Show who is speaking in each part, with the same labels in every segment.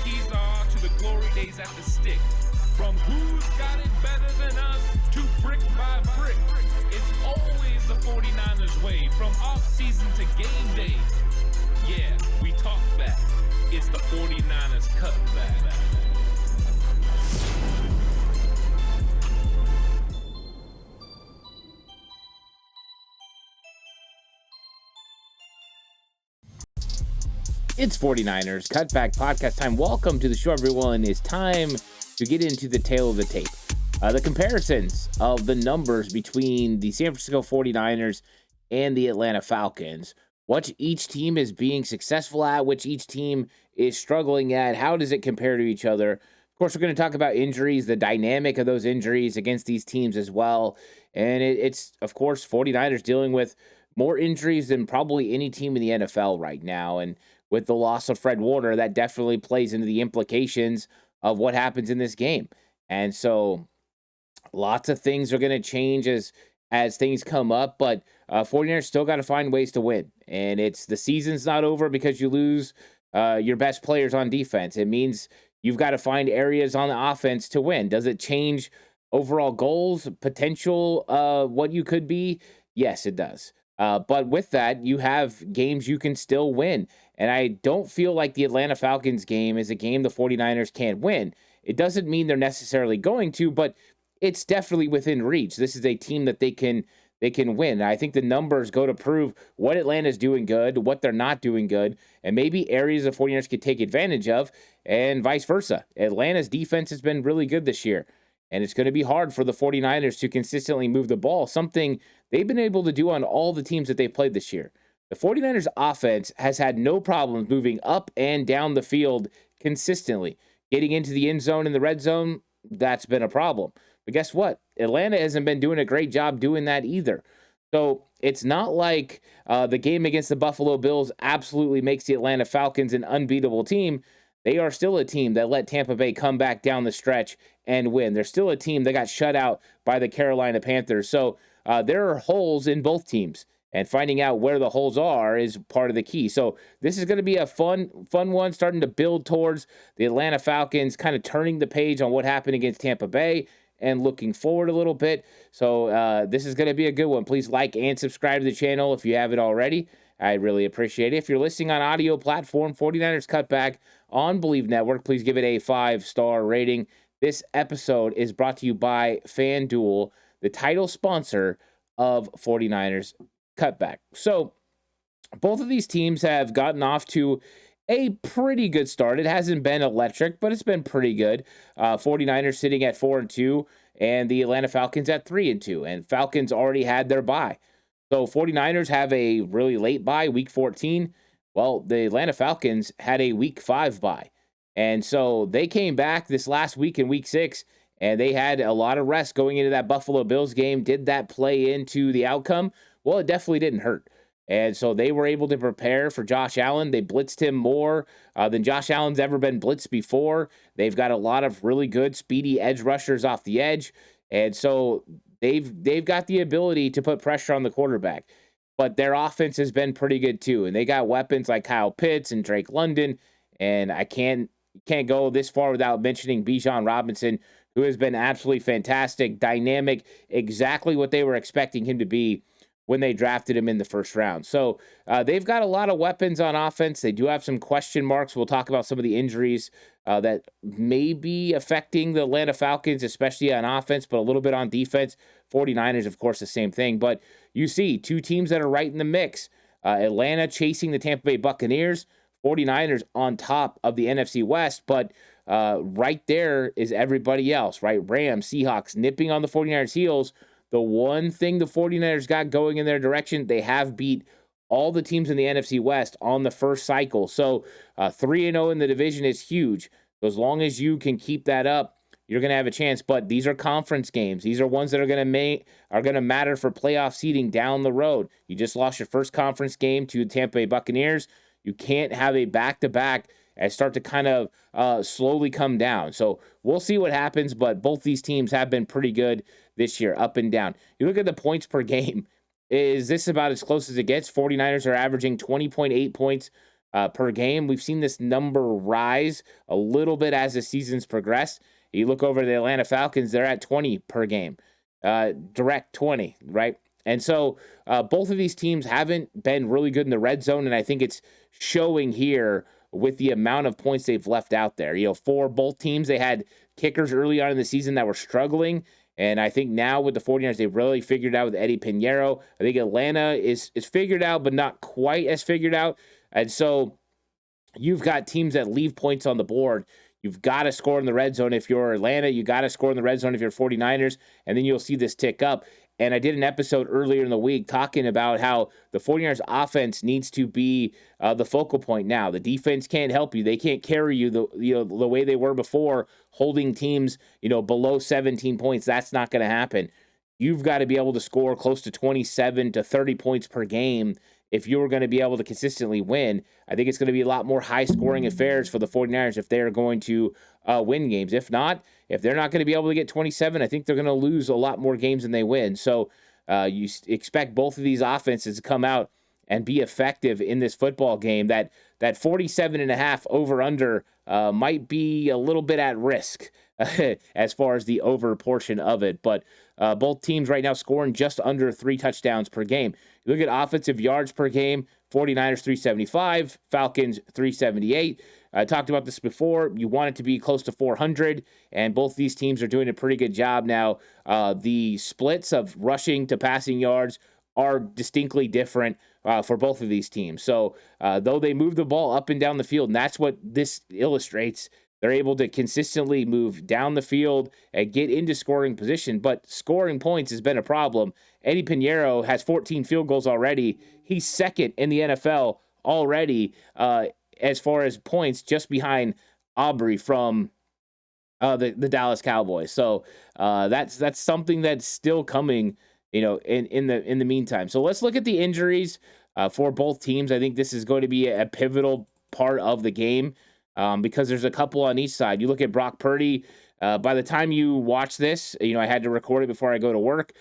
Speaker 1: keys are to the glory days at the stick. From who's got it better than us to brick by brick. It's always the 49ers way, from off-season to game day. Yeah, we talk back. It's the 49ers Cutback.
Speaker 2: It's 49ers Cutback podcast time. Welcome to the show, everyone. It's time to get into the tail of the tape. The comparisons of the numbers between the San Francisco 49ers and the Atlanta Falcons. What each team is being successful at, which each team is struggling at. How does it compare to each other? Of course, we're going to talk about injuries, the dynamic of those injuries against these teams as well. And it's, of course, 49ers dealing with more injuries than probably any team in the NFL right now. And with the loss of Fred Warner, that definitely plays into the implications of what happens in this game. And so lots of things are going to change as things come up, but 49ers still got to find ways to win. And it's the season's not over because you lose your best players on defense. It means you've got to find areas on the offense to win. Does it change overall goals, potential, what you could be? Yes, it does. But with that, you have games you can still win. And I don't feel like the Atlanta Falcons game is a game the 49ers can't win. It doesn't mean they're necessarily going to, but it's definitely within reach. This is a team that they can win. And I think the numbers go to prove what Atlanta's doing good, what they're not doing good, and maybe areas the 49ers could take advantage of, and vice versa. Atlanta's defense has been really good this year, and it's going to be hard for the 49ers to consistently move the ball, something they've been able to do on all the teams that they've played this year. The 49ers offense has had no problems moving up and down the field consistently. Getting into the end zone and the red zone, that's been a problem. But guess what? Atlanta hasn't been doing a great job doing that either. So it's not like the game against the Buffalo Bills absolutely makes the Atlanta Falcons an unbeatable team. They are still a team that let Tampa Bay come back down the stretch and win. They're still a team that got shut out by the Carolina Panthers. So there are holes in both teams, and finding out where the holes are is part of the key. So this is going to be a fun one, starting to build towards the Atlanta Falcons kind of turning the page on what happened against Tampa Bay and looking forward a little bit. So this is going to be a good one. Please like and subscribe to the channel if you haven't already. I really appreciate it. If you're listening on audio platform, 49ers Cutback on Believe Network, please give it a 5-star rating. This episode is brought to you by FanDuel, the title sponsor of 49ers Cutback. So both of these teams have gotten off to a pretty good start. It hasn't been electric, but it's been pretty good. 49ers sitting at 4-2 and the Atlanta Falcons at 3-2, and Falcons already had their bye. So 49ers have a really late bye, week 14. Well, the Atlanta Falcons had a week 5 bye. And so they came back this last week in week 6, and they had a lot of rest going into that Buffalo Bills game. Did that play into the outcome? Well, it definitely didn't hurt. And so they were able to prepare for Josh Allen. They blitzed him more than Josh Allen's ever been blitzed before. They've got a lot of really good, speedy edge rushers off the edge. And so they've got the ability to put pressure on the quarterback. But their offense has been pretty good too. And they got weapons like Kyle Pitts and Drake London. And I can't go this far without mentioning Bijan Robinson, who has been absolutely fantastic, dynamic, exactly what they were expecting him to be when they drafted him in the first round. So they've got a lot of weapons on offense. They do have some question marks. We'll talk about some of the injuries that may be affecting the Atlanta Falcons, especially on offense, but a little bit on defense. 49ers, of course, the same thing. But you see two teams that are right in the mix. Atlanta chasing the Tampa Bay Buccaneers, 49ers on top of the NFC West, but right there is everybody else, right? Rams, Seahawks nipping on the 49ers' heels. The one thing the 49ers got going in their direction, they have beat all the teams in the NFC West on the first cycle. So 3-0 in the division is huge. So as long as you can keep that up, you're going to have a chance. But these are conference games. These are ones that are going to matter for playoff seeding down the road. You just lost your first conference game to the Tampa Bay Buccaneers. You can't have a back-to-back and start to kind of slowly come down. So we'll see what happens, but both these teams have been pretty good this year, up and down. You look at the points per game. Is this about as close as it gets? 49ers are averaging 20.8 points per game. We've seen this number rise a little bit as the season's progressed. You look over the Atlanta Falcons, they're at 20 per game, direct 20, right? And so both of these teams haven't been really good in the red zone, and I think it's showing here with the amount of points they've left out there. For both teams, they had kickers early on in the season that were struggling, and I think now with the 49ers, they've really figured out with Eddie Pinheiro. I think Atlanta is figured out, but not quite as figured out. And so you've got teams that leave points on the board. You've got to score in the red zone if you're Atlanta. You got to score in the red zone if you're 49ers, and then you'll see this tick up. And I did an episode earlier in the week talking about how the 49ers offense needs to be the focal point now. The defense can't help you. They can't carry you the way they were before, holding teams, below 17 points. That's not going to happen. You've got to be able to score close to 27 to 30 points per game if you're going to be able to consistently win. I think it's going to be a lot more high-scoring affairs for the 49ers if they're going to win games. If not, if they're not going to be able to get 27, I think they're going to lose a lot more games than they win. So you expect both of these offenses to come out and be effective in this football game. That 47.5 over-under might be a little bit at risk as far as the over portion of it. But both teams right now scoring just under 3 touchdowns per game. You look at offensive yards per game, 49ers 375, Falcons 378. I talked about this before. You want it to be close to 400, and both these teams are doing a pretty good job now. The splits of rushing to passing yards are distinctly different for both of these teams. So though they move the ball up and down the field, and that's what this illustrates, they're able to consistently move down the field and get into scoring position, but scoring points has been a problem. Eddie Pinheiro has 14 field goals already. He's second in the NFL already as far as points, just behind Aubrey from the Dallas Cowboys. So that's something that's still coming, in the meantime. So let's look at the injuries for both teams. I think this is going to be a pivotal part of the game. Because there's a couple on each side. You look at Brock Purdy. By the time you watch this, I had to record it before I go to work.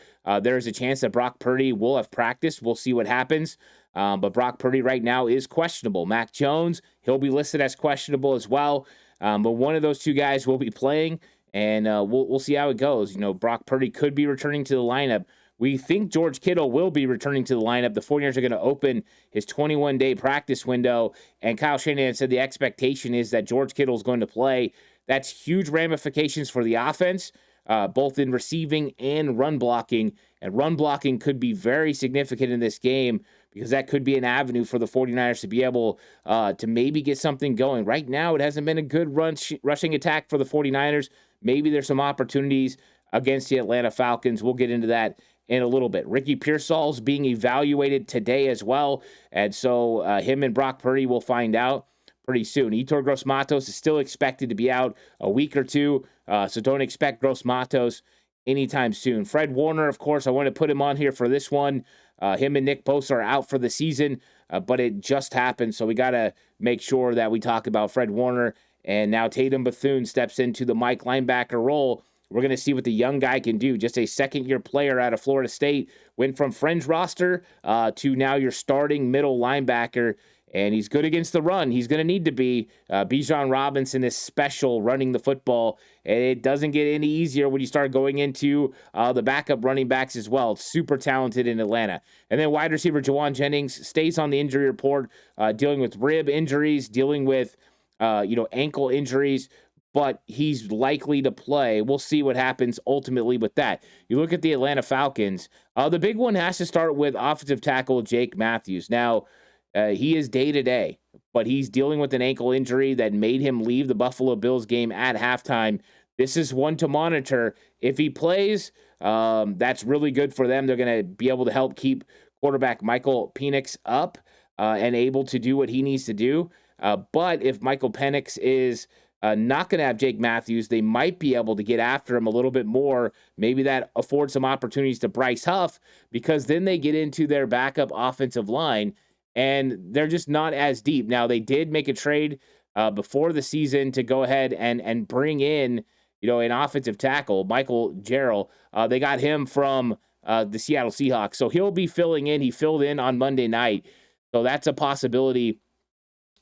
Speaker 2: There's a chance that Brock Purdy will have practiced. We'll see what happens. But Brock Purdy right now is questionable. Mac Jones, he'll be listed as questionable as well. But one of those two guys will be playing, and we'll see how it goes. Brock Purdy could be returning to the lineup. We think George Kittle will be returning to the lineup. The 49ers are going to open his 21-day practice window, and Kyle Shanahan said the expectation is that George Kittle is going to play. That's huge ramifications for the offense, both in receiving and run blocking, and run blocking could be very significant in this game because that could be an avenue for the 49ers to be able to maybe get something going. Right now, it hasn't been a good rushing attack for the 49ers. Maybe there's some opportunities against the Atlanta Falcons. We'll get into that in a little bit. Ricky Pearsall's being evaluated today as well, and so him and Brock Purdy will find out pretty soon. Yetur Gross-Matos is still expected to be out a week or two, so don't expect Gross-Matos anytime soon. Fred Warner, of course, I want to put him on here for this one. Him and Nick Bosa are out for the season, but it just happened, so we got to make sure that we talk about Fred Warner. And now Tatum Bethune steps into the Mike linebacker role. We're going to see what the young guy can do. Just a second-year player out of Florida State. Went from fringe roster to now your starting middle linebacker. And he's good against the run. He's going to need to be. Bijan Robinson is special running the football. And it doesn't get any easier when you start going into the backup running backs as well. It's super talented in Atlanta. And then wide receiver Jawan Jennings stays on the injury report, dealing with rib injuries, dealing with ankle injuries. But he's likely to play. We'll see what happens ultimately with that. You look at the Atlanta Falcons. The big one has to start with offensive tackle Jake Matthews. Now, he is day-to-day, but he's dealing with an ankle injury that made him leave the Buffalo Bills game at halftime. This is one to monitor. If he plays, that's really good for them. They're going to be able to help keep quarterback Michael Penix up and able to do what he needs to do. But if Michael Penix is not going to have Jake Matthews, they might be able to get after him a little bit more. Maybe that affords some opportunities to Bryce Huff, because then they get into their backup offensive line, and they're just not as deep. Now, they did make a trade before the season to go ahead and bring in, an offensive tackle, Michael Jarrell. They got him from the Seattle Seahawks, so he'll be filling in. He filled in on Monday night, so that's a possibility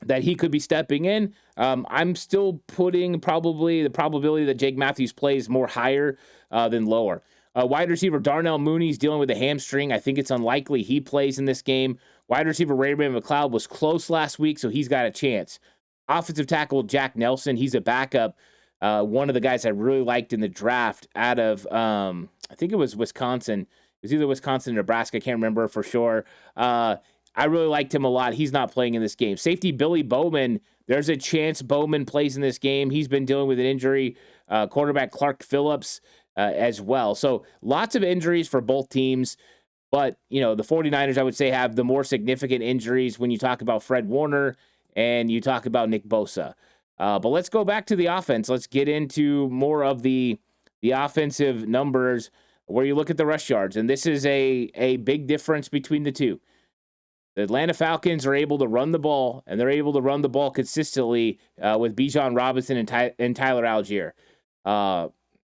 Speaker 2: that he could be stepping in. I'm still putting probably the probability that Jake Matthews plays more higher than lower. Wide receiver Darnell Mooney's dealing with a hamstring. I think it's unlikely he plays in this game. Wide receiver Raymond McLeod was close last week, so he's got a chance. Offensive tackle Jack Nelson, he's a backup. One of the guys I really liked in the draft out of, I think it was Wisconsin. It was either Wisconsin or Nebraska. I can't remember for sure. I really liked him a lot. He's not playing in this game. Safety Billy Bowman, there's a chance Bowman plays in this game. He's been dealing with an injury. Quarterback Clark Phillips as well. So lots of injuries for both teams. But, the 49ers, I would say, have the more significant injuries when you talk about Fred Warner and you talk about Nick Bosa. But let's go back to the offense. Let's get into more of the offensive numbers where you look at the rush yards. And this is a big difference between the two. The Atlanta Falcons are able to run the ball, and they're able to run the ball consistently with Bijan Robinson and Tyler Algier.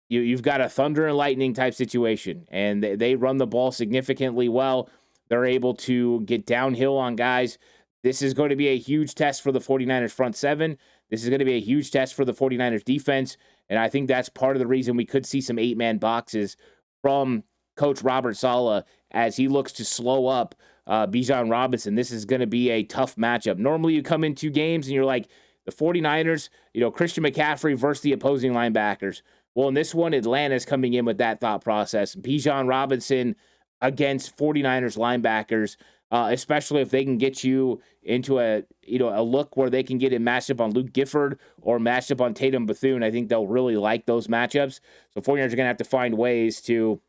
Speaker 2: You've got a thunder and lightning type situation, and they run the ball significantly well. They're able to get downhill on guys. This is going to be a huge test for the 49ers front seven. This is going to be a huge test for the 49ers defense, and I think that's part of the reason we could see some 8-man boxes from Coach Robert Saleh as he looks to slow up Bijan Robinson. This is going to be a tough matchup. Normally you come into games and you're like, the 49ers, Christian McCaffrey versus the opposing linebackers. Well, in this one, Atlanta's coming in with that thought process. Bijan Robinson against 49ers linebackers, especially if they can get you into a look where they can get him matched up on Luke Gifford or matched up on Tatum Bethune. I think they'll really like those matchups. So 49ers are going to have to find ways to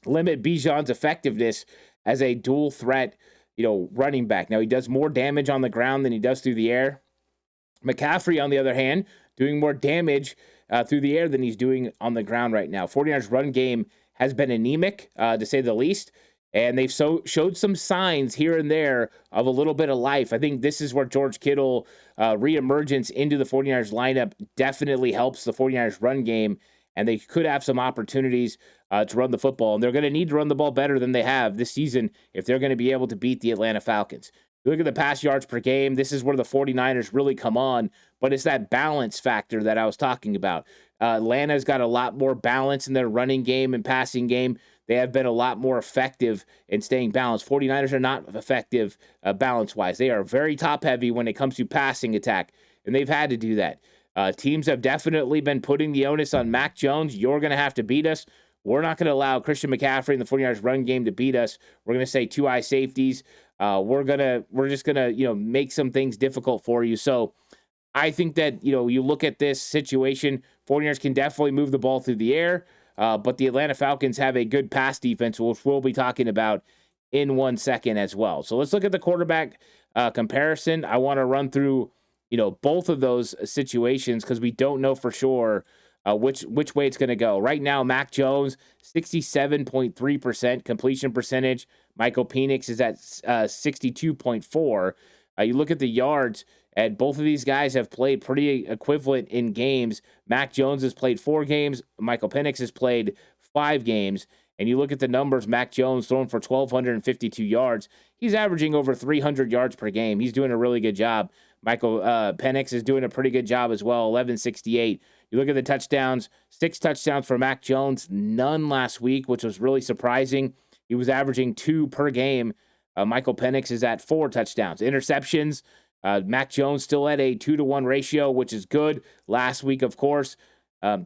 Speaker 2: limit Bijan's effectiveness as a dual threat, running back. Now, he does more damage on the ground than he does through the air. McCaffrey, on the other hand, doing more damage through the air than he's doing on the ground right now. 49ers run game has been anemic, to say the least, and they've showed some signs here and there of a little bit of life. I think this is where George Kittle reemergence into the 49ers lineup definitely helps the 49ers run game, and they could have some opportunities to run the football. And they're going to need to run the ball better than they have this season if they're going to be able to beat the Atlanta Falcons. You look at the pass yards per game, this is where the 49ers really come on, but it's that balance factor that I was talking about. Atlanta's got a lot more balance in their running game and passing game. They have been a lot more effective in staying balanced. 49ers are not effective balance-wise. They are very top-heavy when it comes to passing attack, and they've had to do that. Teams have definitely been putting the onus on Mac Jones. You're going to have to beat us. We're not going to allow Christian McCaffrey and the 49ers run game to beat us. We're going to say two high safeties. We're just going to, make some things difficult for you. So I think that, you look at this situation, 49ers can definitely move the ball through the air. But the Atlanta Falcons have a good pass defense, which we'll be talking about in 1 second as well. So let's look at the quarterback comparison. I want to run through, both of those situations because we don't know for sure which way it's going to go. Right now, Mac Jones, 67.3% completion percentage. Michael Penix is at 62.4. You look at the yards, and both of these guys have played pretty equivalent in games. Mac Jones has played 4 games. Michael Penix has played 5 games. And you look at the numbers, Mac Jones throwing for 1,252 yards. He's averaging over 300 yards per game. He's doing a really good job. Michael Penix is doing a pretty good job as well, 1,168. You look at the touchdowns, 6 touchdowns for Mac Jones, none last week, which was really surprising. He was averaging 2 per game. Michael Penix is at 4 touchdowns. Interceptions, Mac Jones still at a 2-to-1 ratio, which is good. Last week, of course,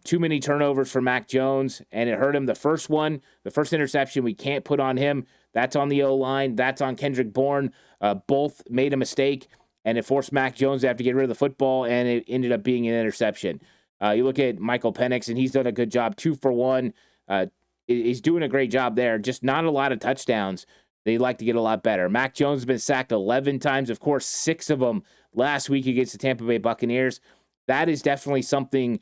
Speaker 2: too many turnovers for Mac Jones, and it hurt him. The first interception we can't put on him. That's on the O-line. That's on Kendrick Bourne. Both made a mistake, and it forced Mac Jones to have to get rid of the football, and it ended up being an interception. You look at Michael Penix, and he's done a good job, 2 for 1. He's doing a great job there. Just not a lot of touchdowns. They'd like to get a lot better. Mac Jones has been sacked 11 times. Of course, 6 of them last week against the Tampa Bay Buccaneers. That is definitely something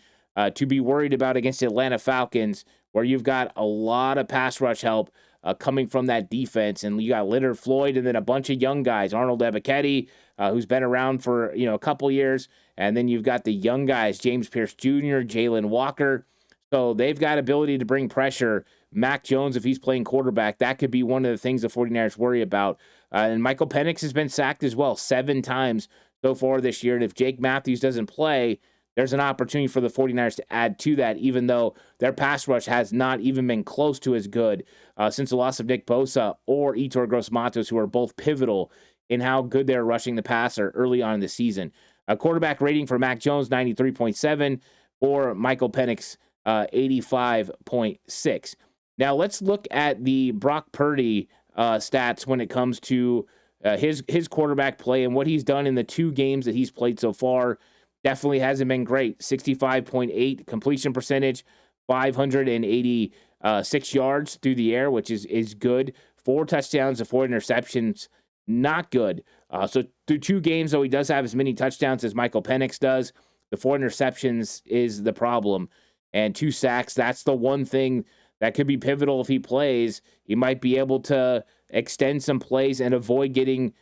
Speaker 2: to be worried about against the Atlanta Falcons, where you've got a lot of pass rush help coming from that defense. And you got Leonard Floyd and then a bunch of young guys, Arnold Ebiketie, who's been around for a couple years. And then you've got the young guys, James Pierce Jr., Jalen Walker. So they've got ability to bring pressure. Mac Jones, if he's playing quarterback, that could be one of the things the 49ers worry about. And Michael Penix has been sacked as well 7 times so far this year. And if Jake Matthews doesn't play, there's an opportunity for the 49ers to add to that, even though their pass rush has not even been close to as good since the loss of Nick Bosa or Yetur Gross-Matos, who are both pivotal in how good they're rushing the passer early on in the season. A quarterback rating for Mac Jones, 93.7, or Michael Penix, 85.6. Now let's look at the Brock Purdy stats when it comes to his quarterback play and what he's done in the 2 games that he's played so far. Definitely hasn't been great. 65.8 completion percentage, 586 yards through the air, which is good. 4 touchdowns and 4 interceptions, not good. So through 2 games, though, he does have as many touchdowns as Michael Penix does. The 4 interceptions is the problem. And 2 sacks, that's the one thing that could be pivotal if he plays. He might be able to extend some plays and avoid getting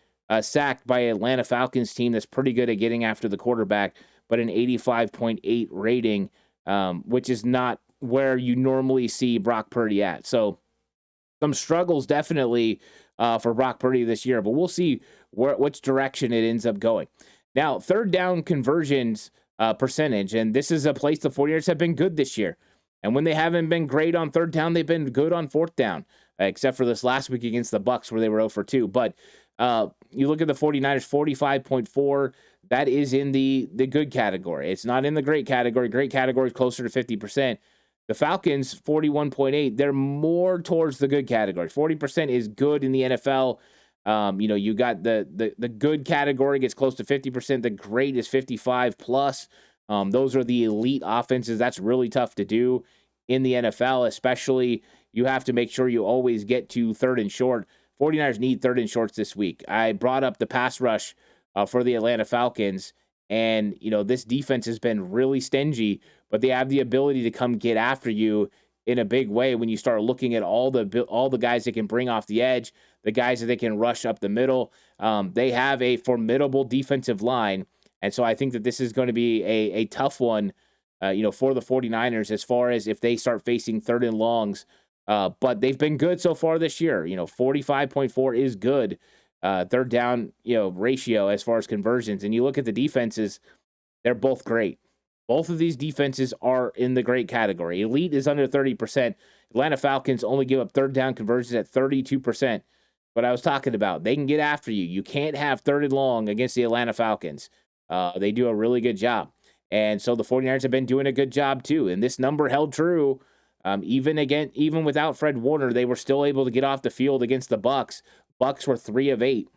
Speaker 2: sacked by Atlanta Falcons team that's pretty good at getting after the quarterback, but an 85.8 rating, which is not where you normally see Brock Purdy at. So some struggles definitely for Brock Purdy this year, but we'll see which direction it ends up going. Now, third down conversions percentage, and this is a place the 49ers have been good this year. And when they haven't been great on third down, they've been good on fourth down, except for this last week against the Bucs where they were 0 for 2. But you look at the 49ers, 45.4, that is in the good category. It's not in the great category. Great category is closer to 50%. The Falcons, 41.8, they're more towards the good category. 40% is good in the NFL. You got the good category gets close to 50%. The great is 55 plus. Those are the elite offenses. That's really tough to do in the NFL, especially you have to make sure you always get to third and short. 49ers need third and shorts this week. I brought up the pass rush for the Atlanta Falcons, and this defense has been really stingy, but they have the ability to come get after you in a big way when you start looking at all the guys that can bring off the edge, the guys that they can rush up the middle. They have a formidable defensive line, and so I think that this is going to be a tough one, for the 49ers as far as if they start facing third and longs. But they've been good so far this year. 45.4 is good. Third down, ratio as far as conversions. And you look at the defenses, they're both great. Both of these defenses are in the great category. Elite is under 30%. Atlanta Falcons only give up third down conversions at 32%. What I was talking about, they can get after you. You can't have third and long against the Atlanta Falcons. They do a really good job. And so the 49ers have been doing a good job too. And this number held true. Even without Fred Warner, they were still able to get off the field against the Bucs. Bucs were 3 of 8.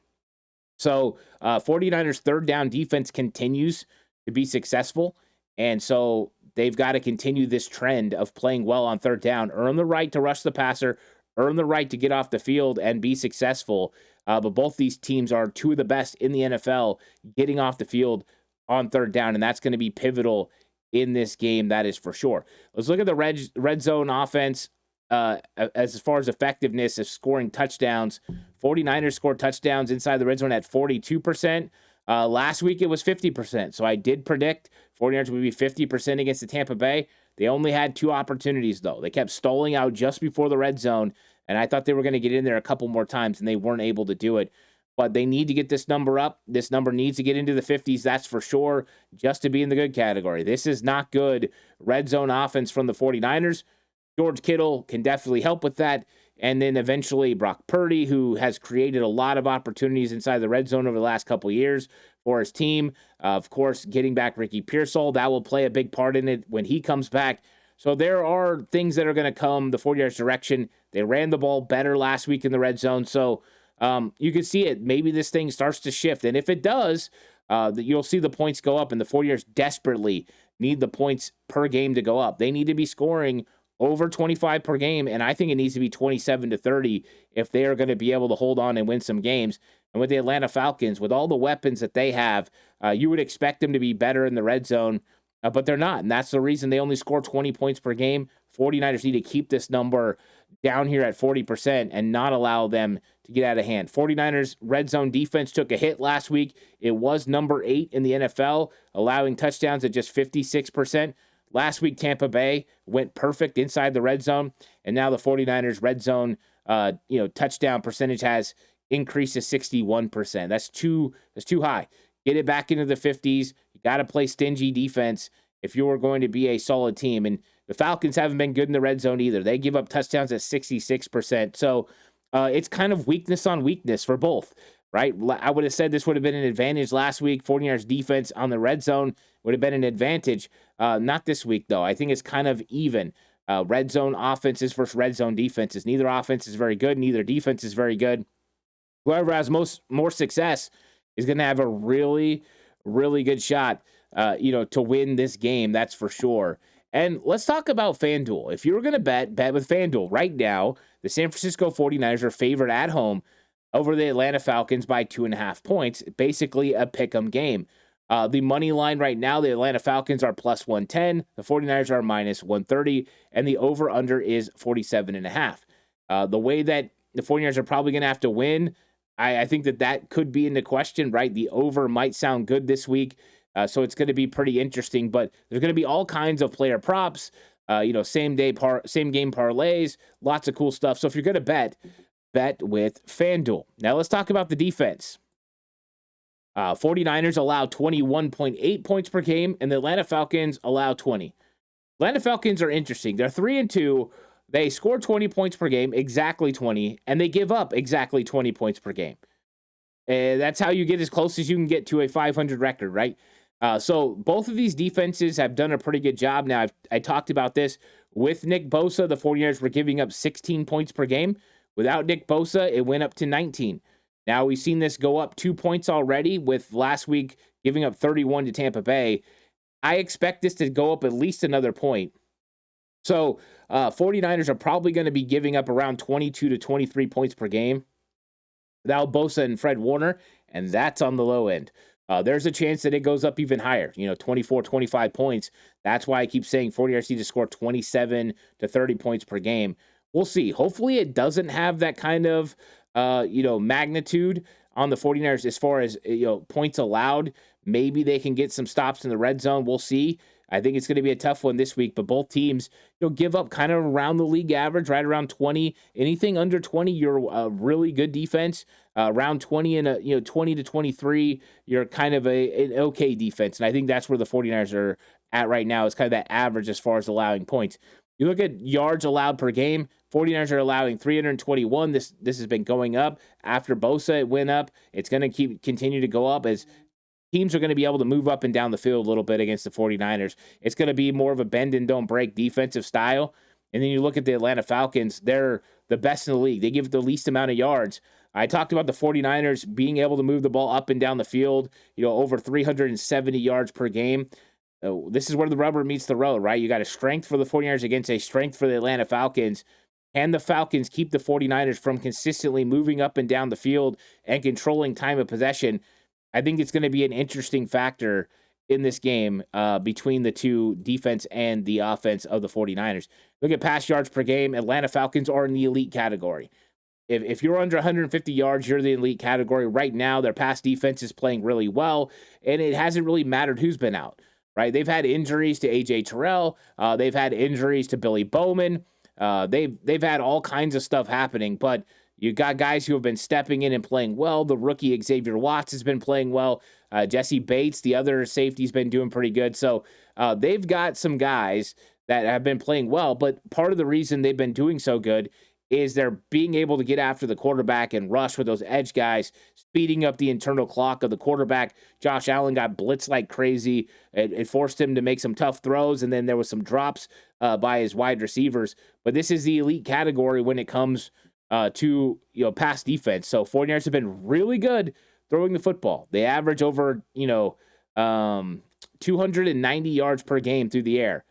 Speaker 2: So 49ers third down defense continues to be successful. And so they've got to continue this trend of playing well on third down, earn the right to rush the passer, earn the right to get off the field and be successful. But both these teams are 2 of the best in the NFL getting off the field on third down. And that's going to be pivotal in this game, that is for sure. Let's look at the red zone offense as far as effectiveness of scoring touchdowns. 49ers scored touchdowns inside the red zone at 42%. Last week it was 50%. So I did predict 49ers would be 50% against the Tampa Bay. They only had 2 opportunities, though. They kept stalling out just before the red zone, and I thought they were going to get in there a couple more times, and they weren't able to do it. But they need to get this number up. This number needs to get into the 50s, that's for sure, just to be in the good category. This is not good red zone offense from the 49ers. George Kittle can definitely help with that. And then eventually Brock Purdy, who has created a lot of opportunities inside the red zone over the last couple of years for his team. Of course, getting back Ricky Pearsall, that will play a big part in it when he comes back. So there are things that are going to come the 49ers direction. They ran the ball better last week in the red zone. So you can see it. Maybe this thing starts to shift. And if it does, you'll see the points go up. And the 49ers desperately need the points per game to go up. They need to be scoring over 25 per game, and I think it needs to be 27 to 30 if they are going to be able to hold on and win some games. And with the Atlanta Falcons, with all the weapons that they have, you would expect them to be better in the red zone, but they're not, and that's the reason they only score 20 points per game. 49ers need to keep this number down here at 40% and not allow them to get out of hand. 49ers red zone defense took a hit last week. It was number 8 in the NFL, allowing touchdowns at just 56%. Last week, Tampa Bay went perfect inside the red zone, and now the 49ers red zone, touchdown percentage has increased to 61%. That's too high. get it back into the 50s. You got to play stingy defense if you are going to be a solid team. And the Falcons haven't been good in the red zone either. They give up touchdowns at 66%. So it's kind of weakness on weakness for both, right? I would have said this would have been an advantage last week. 49ers defense on the red zone would have been an advantage. Not this week, though. I think it's kind of even. Red zone offenses versus red zone defenses. Neither offense is very good. Neither defense is very good. Whoever has more success is going to have a really, really good shot, to win this game. That's for sure. And let's talk about FanDuel. If you were going to bet with FanDuel right now. The San Francisco 49ers are favored at home over the Atlanta Falcons by 2.5 points. Basically a pick'em game. The money line right now, the Atlanta Falcons are plus 110. The 49ers are minus 130. And the over-under is 47.5. The way that the 49ers are probably going to have to win, I think that could be into question, right? The over might sound good this week. So it's going to be pretty interesting. But there's going to be all kinds of player props, same game parlays, lots of cool stuff. So if you're going to bet with FanDuel. Now let's talk about the defense. 49ers allow 21.8 points per game, and the Atlanta Falcons allow 20. Atlanta Falcons are interesting. They're 3-2. They score 20 points per game, exactly 20, and they give up exactly 20 points per game. That's how you get as close as you can get to a 500 record, right? So both of these defenses have done a pretty good job. Now, I talked about this. With Nick Bosa, the 49ers were giving up 16 points per game. Without Nick Bosa, it went up to 19. Now, we've seen this go up 2 points already, with last week giving up 31 to Tampa Bay. I expect this to go up at least another point. So 49ers are probably going to be giving up around 22 to 23 points per game without Bosa and Fred Warner, and that's on the low end. There's a chance that it goes up even higher, 24, 25 points. That's why I keep saying 49ers need to score 27 to 30 points per game. We'll see. Hopefully it doesn't have that kind of, magnitude on the 49ers as far as, points allowed. Maybe they can get some stops in the red zone. We'll see. I think it's going to be a tough one this week, but both teams, give up kind of around the league average, right around 20. Anything under 20, you're a really good defense. Around 20 and 20 to 23, you're kind of an okay defense. And I think that's where the 49ers are at right now. Is kind of that average as far as allowing points. You look at yards allowed per game, 49ers are allowing 321. This has been going up. After Bosa, it went up. It's going to continue to go up as teams are going to be able to move up and down the field a little bit against the 49ers. It's going to be more of a bend and don't break defensive style. And then you look at the Atlanta Falcons, they're the best in the league. They give the least amount of yards. I talked about the 49ers being able to move the ball up and down the field, over 370 yards per game. This is where the rubber meets the road, right? You got a strength for the 49ers against a strength for the Atlanta Falcons. Can the Falcons keep the 49ers from consistently moving up and down the field and controlling time of possession? I think it's going to be an interesting factor in this game between the two defense and the offense of the 49ers. Look at pass yards per game. Atlanta Falcons are in the elite category. If you're under 150 yards, you're the elite category. Right now, their pass defense is playing really well, and it hasn't really mattered who's been out, right? They've had injuries to A.J. Terrell. They've had injuries to Billy Bowman. They've had all kinds of stuff happening, but you got guys who have been stepping in and playing well. The rookie Xavier Watts has been playing well. Jesse Bates, the other safety, has been doing pretty good. So they've got some guys that have been playing well, but part of the reason they've been doing so good is they're being able to get after the quarterback and rush with those edge guys, speeding up the internal clock of the quarterback. Josh Allen got blitzed like crazy. It forced him to make some tough throws, and then there was some drops by his wide receivers. But this is the elite category when it comes to pass defense. So 49ers have been really good throwing the football. They average over 290 yards per game through the air.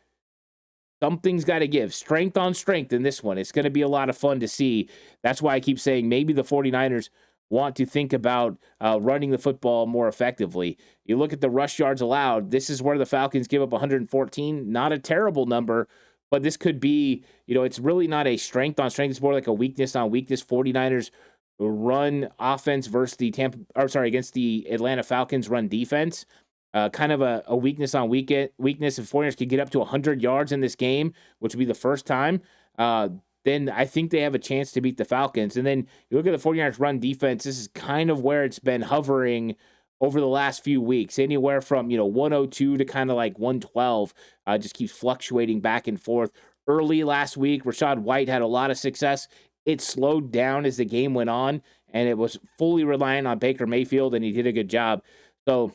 Speaker 2: Something's got to give. Strength on strength in this one. It's going to be a lot of fun to see. That's why I keep saying maybe the 49ers want to think about running the football more effectively. You look at the rush yards allowed. This is where the Falcons give up 114. Not a terrible number, but this could be, it's really not a strength on strength. It's more like a weakness on weakness. 49ers run offense versus against the Atlanta Falcons run defense. Kind of a weakness on weakness. If 49ers could get up to 100 yards in this game, which would be the first time, then I think they have a chance to beat the Falcons. And then you look at the 49ers run defense. This is kind of where it's been hovering over the last few weeks, anywhere from 102 to kind of like 112. Just keeps fluctuating back and forth. Early last week, Rashad White had a lot of success. It slowed down as the game went on, and it was fully reliant on Baker Mayfield, and he did a good job. So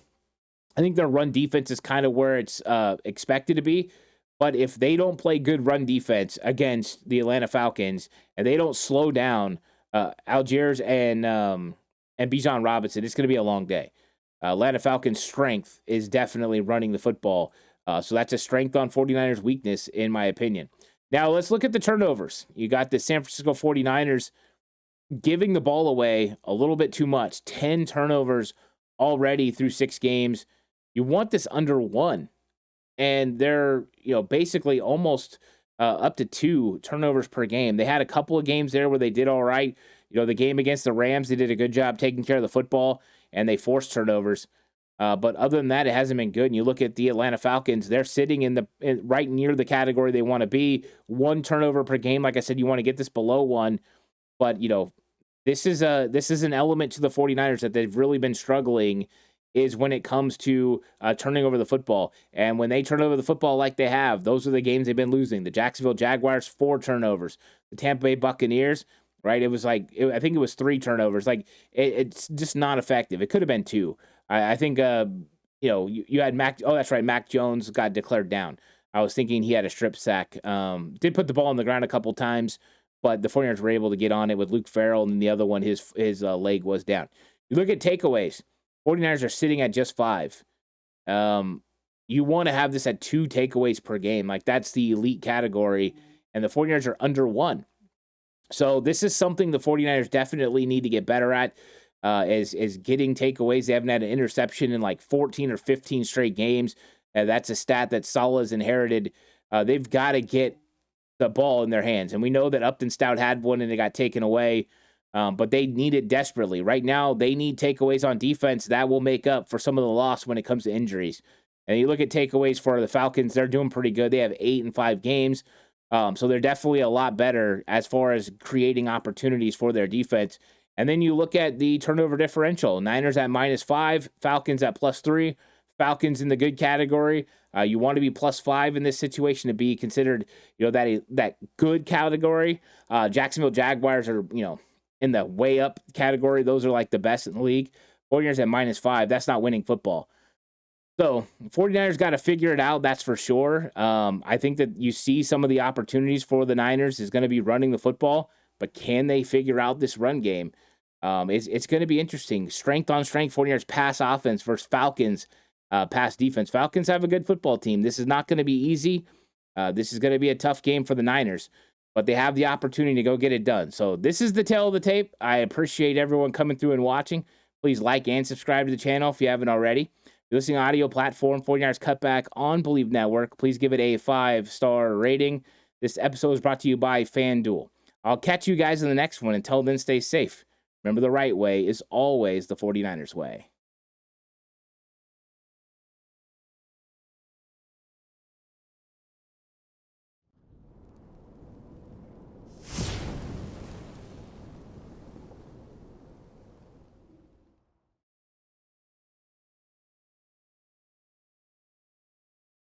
Speaker 2: I think their run defense is kind of where it's expected to be. But if they don't play good run defense against the Atlanta Falcons and they don't slow down Algiers and Bijan Robinson, it's going to be a long day. Atlanta Falcons' strength is definitely running the football. So that's a strength on 49ers' weakness, in my opinion. Now, let's look at the turnovers. You got the San Francisco 49ers giving the ball away a little bit too much. 10 turnovers already through 6 games. You want this under 1. And they're, basically almost up to 2 turnovers per game. They had a couple of games there where they did all right. The game against the Rams, they did a good job taking care of the football, and they forced turnovers. But other than that, it hasn't been good. And you look at the Atlanta Falcons, they're sitting in right near the category they want to be. 1 turnover per game. Like I said, you want to get this below 1. But, this is an element to the 49ers that they've really been struggling, is when it comes to turning over the football. And when they turn over the football like they have, those are the games they've been losing. The Jacksonville Jaguars, 4 turnovers. The Tampa Bay Buccaneers, right? It was I think it was 3 turnovers. It's just not effective. It could have been 2. I think, you had Mac. Oh, that's right. Mac Jones got declared down. I was thinking he had a strip sack. Did put the ball on the ground a couple times, but the 49ers were able to get on it with Luke Farrell, and the other one, his leg was down. You look at takeaways. 49ers are sitting at just 5. You want to have this at 2 takeaways per game. That's the elite category, and the 49ers are under 1. So this is something the 49ers definitely need to get better at, is getting takeaways. They haven't had an interception in 14 or 15 straight games. That's a stat that Salah's inherited. They've got to get the ball in their hands. And we know that Upton Stout had one and it got taken away. But they need it desperately. Right now, they need takeaways on defense. That will make up for some of the loss when it comes to injuries. And you look at takeaways for the Falcons, they're doing pretty good. They have 8 in 5 games. So they're definitely a lot better as far as creating opportunities for their defense. And then you look at the turnover differential. Niners at -5, Falcons at +3. Falcons in the good category. You want to be +5 in this situation to be considered, that good category. Jacksonville Jaguars are, in the way up category. Those are the best in the league. 49ers at -5. That's not winning football. So 49ers got to figure it out. That's for sure. I think that you see some of the opportunities for the Niners is going to be running the football, but can they figure out this run game? It's going to be interesting. Strength on strength, 49ers pass offense versus Falcons pass defense. Falcons have a good football team. This is not going to be easy. This is going to be a tough game for the Niners, but they have the opportunity to go get it done. So this is the tail of the tape. I appreciate everyone coming through and watching. Please like and subscribe to the channel if you haven't already. If you're listening on audio platform, 49ers Cutback on Believe Network. Please give it a 5-star rating. This episode is brought to you by FanDuel. I'll catch you guys in the next one. Until then, stay safe. Remember, the right way is always the 49ers way.